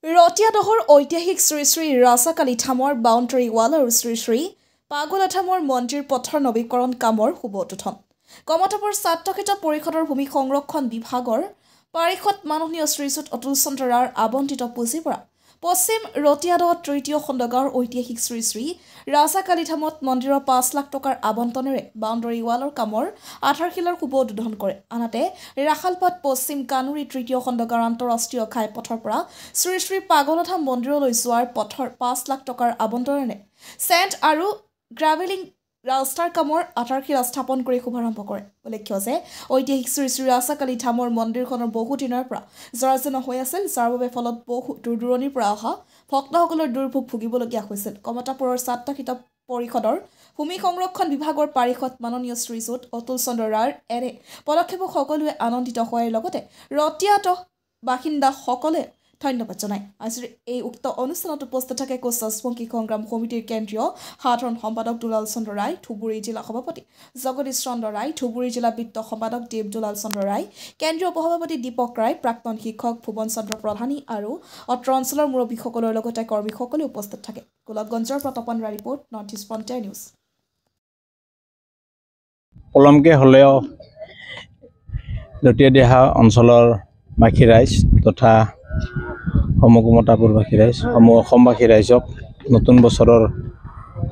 ৰতিয়াদহৰ ঐতিহাসিক Shri Shri ৰাজাকালী থামৰ boundary wall আৰু শ্ৰী শ্ৰী পাগলা থামৰ মন্দিৰ পথৰ নৱীকৰণ কামৰ শুভ উদ্বোধন কমতাপুৰ ছাত্ৰক্ষেত্ৰ পৰিষদৰ ভূমি সংৰক্ষণ বিভাগৰ পাৰিষদ মাননীয় শ্ৰীযুত অতুল চন্দ্ৰ ৰায়ৰ আবণ্টিত পুঁজিৰ পৰা পশ্চিম ৰতিয়াদহ তৃতীয় খণ্ডগাঁৱৰ ঐতিহাসিক শ্ৰী শ্ৰী ৰাজাকালী থামত মন্দিৰৰ ৫ লাখ টকাৰ আবণ্টনেৰে বাউণ্ডাৰী ৱালৰ কামৰ আধাৰশিলাৰ শুভ উদ্বোধন কৰে। আনহাতে ৰাখালপাত পশ্চিম কানুৰী তৃতীয় খণ্ডগাঁৱৰ আন্তঃৰাষ্ট্ৰীয় ঘাইপথৰ পৰা শ্ৰী শ্ৰী পাগলাধাম মন্দিৰলৈ যোৱাৰ পথৰ ৫ লাখ টকাৰ আবণ্টনেৰে চেণ্ট আৰু গ্ৰাভেলিং ৰাস্তাৰ কামৰ আধাৰশিলা স্থাপন কৰি শুভাৰম্ভ কৰে। উল্লেখ্য যে ঐতিহাসিক শ্ৰী শ্ৰী ৰাজাকালী থামৰ মন্দিৰখনৰ বহু দিনৰ পৰা জৰাজীৰ্ণ হৈ আছিল, যাৰ বাবে ফলত বহু দূৰ দূৰণিৰ পৰা অহা ভক্তসকলৰ দুৰ্ভোগ ভুগিবলগীয়া হৈছিল। কমতাপুৰৰ ছাত্ৰক্ষেত্ৰ পৰিষদৰ ভূমি সংৰক্ষণ বিভাগৰ পাৰিষদ মাননীয় শ্ৰীযুত অতুল চন্দ্ৰ ৰায়ৰ এনে পদক্ষেপক সকলোৱে আনন্দিত হোৱাৰ লগতে ৰতিয়াদহ বাসিন্দাসকলে ধন্যবাদ জনায়। আজিৰ এই উক্ত অনুষ্ঠানত উপস্থিত থাকে কোচ ৰাজবংশী সংগ্ৰাম সমিতিৰ কেন্দ্ৰীয় সাধাৰণ সম্পাদক দুলাল চন্দ্ৰ ৰায়, ধুবুৰী জিলা সভাপতি জগদীশ চন্দ্ৰ ৰায়, ধুবুৰী জিলা বিত্ত সম্পাদক দেৱ দুলাল চন্দ্ৰ ৰায়, কেন্দ্ৰীয় উপসভাপতি দীপক ৰায়, প্ৰাক্তন শিক্ষক ভুৱন চন্দ্ৰ প্ৰধানী আৰু অত্ৰ অঞ্চলৰ মুৰব্বীসকলৰ লগতে কৰ্মীসকলে উপস্থিত থাকে। গোলাপগঞ্জৰ পৰা Tapan Roy report, north east frontier news. পলমকে হ'লেও ৰতিয়াদহ অঞ্চলৰ বাসী ৰাইজ তথা কমতাপুৰবাসী ৰাইজ অসমবাসী ৰাইজক নতুন বছৰৰ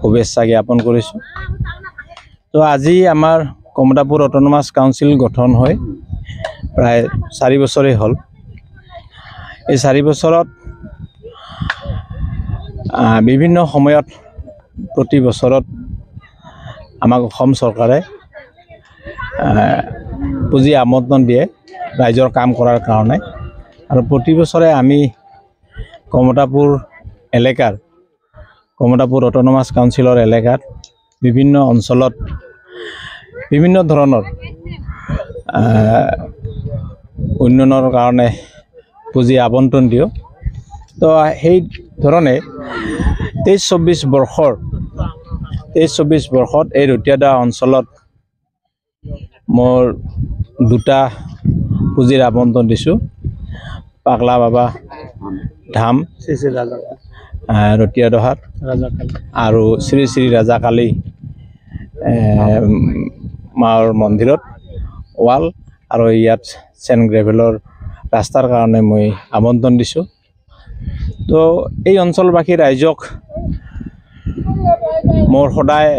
শুভেচ্ছা জ্ঞাপন কৰিছোঁ। তো আজি আমাৰ কমতাপুৰ অট'নমাছ কাউন্সিল গঠন হৈ প্ৰায় 4 বছৰেই হ'ল। এই 4 বছৰত বিভিন্ন সময়ত প্ৰতি বছৰত আমাক অসম চৰকাৰে পুঁজি আবণ্টন দিয়ে ৰাইজৰ কাম কৰাৰ কাৰণে, আৰু প্ৰতি বছৰে আমি কমতাপুৰ এলেকাৰ কমতাপুৰ অট'নমাছ কাউন্সিলৰ এলেকাত বিভিন্ন অঞ্চলত বিভিন্ন ধৰণৰ উন্নয়নৰ কাৰণে পুঁজি আবণ্টন দিওঁ। তো সেই ধৰণে 23-24 বৰ্ষত এই ৰতিয়াদহ অঞ্চলত মোৰ 2টা পুঁজিৰ আবণ্টন দিছোঁ। পাগলা বাবা ধাম ৰতিয়াদহত আৰু শ্ৰী শ্ৰী ৰাজাকালী মাৰ মন্দিৰত ৱাল আৰু ইয়াত চেণ্ট গ্ৰেভেলৰ ৰাস্তাৰ কাৰণে মই আবণ্টন দিছোঁ। তো এই অঞ্চলবাসী ৰাইজক মোৰ সদায়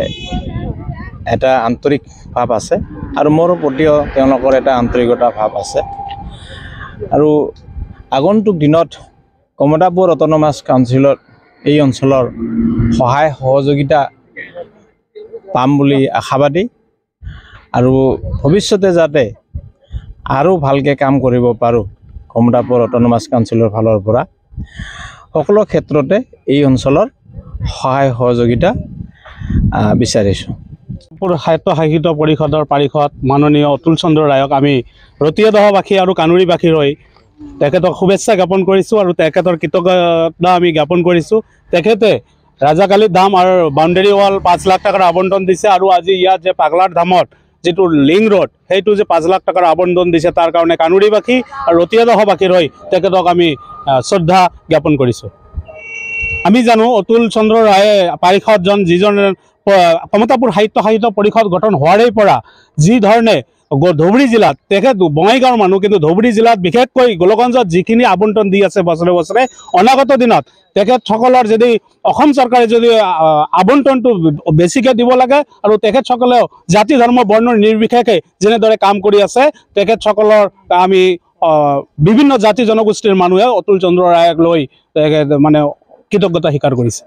এটা আন্তৰিক ভাৱ আছে আৰু মোৰ প্ৰতিও তেওঁলোকৰ এটা আন্তৰিকতা ভাৱ আছে, আৰু আগন্তুক দিনত কমতাপুৰ অট'নমাছ কাউন্সিলত এই অঞ্চলৰ সহায় সহযোগিতা পাম বুলি আশাবাদী, আৰু ভৱিষ্যতে যাতে আৰু ভালকৈ কাম কৰিব পাৰোঁ কমতাপুৰ অট'নমাছ কাউন্সিলৰ ফালৰ পৰা সকলো ক্ষেত্ৰতে এই অঞ্চলৰ সহায় সহযোগিতা বিচাৰিছোঁ। সাহিত্য পৰিষদৰ পাৰিষদ মাননীয় অতুল চন্দ্ৰ ৰায়ক আমি ৰতিয়াদহবাসী আৰু কানুৰীবাসীৰ হৈ তেখেতক শুভেচ্ছা জ্ঞাপন কৰিছোঁ আৰু তেখেতৰ কৃতজ্ঞতা আমি জ্ঞাপন কৰিছোঁ। তেখেতে ৰাজাকালী ধাম আৰু বাউণ্ডাৰী ৱাল 5 লাখ টকাৰ আবণ্টন দিছে, আৰু আজি ইয়াত যে পাগলাৰ ধামত যিটো লিং ৰোড সেইটো যে 5 লাখ টকাৰ আবণ্টন দিছে, তাৰ কাৰণে কানুৰীবাসী আৰু ৰতিয়াদহবাসীৰ হৈ তেখেতক আমি শ্ৰদ্ধা জ্ঞাপন কৰিছোঁ। আমি জানো অতুল চন্দ্ৰ ৰায়ে পাৰিষদজন যিজন কমতাপুৰ সাহিত্য পৰিষদ গঠন হোৱাৰে পৰা যি ধৰণে ধুবুৰী জিলাত তেখেত বঙাইগাঁৱৰ মানুহ, কিন্তু ধুবুৰী জিলাত বিশেষকৈ গোলগঞ্জত যিখিনি আবণ্টন দি আছে বছৰে বছৰে, অনাগত দিনত তেখেতসকলৰ যদি অসম চৰকাৰে যদি আবণ্টনটো বেছিকৈ দিব লাগে আৰু তেখেতসকলেও জাতি ধৰ্ম বৰ্ণ নিৰ্বিশেষে যেনেদৰে কাম কৰি আছে, তেখেতসকলৰ আমি বিভিন্ন জাতি জনগোষ্ঠীৰ মানুহে অতুল চন্দ্ৰ ৰায়ক লৈ মানে কৃতজ্ঞতা স্বীকাৰ কৰিছে।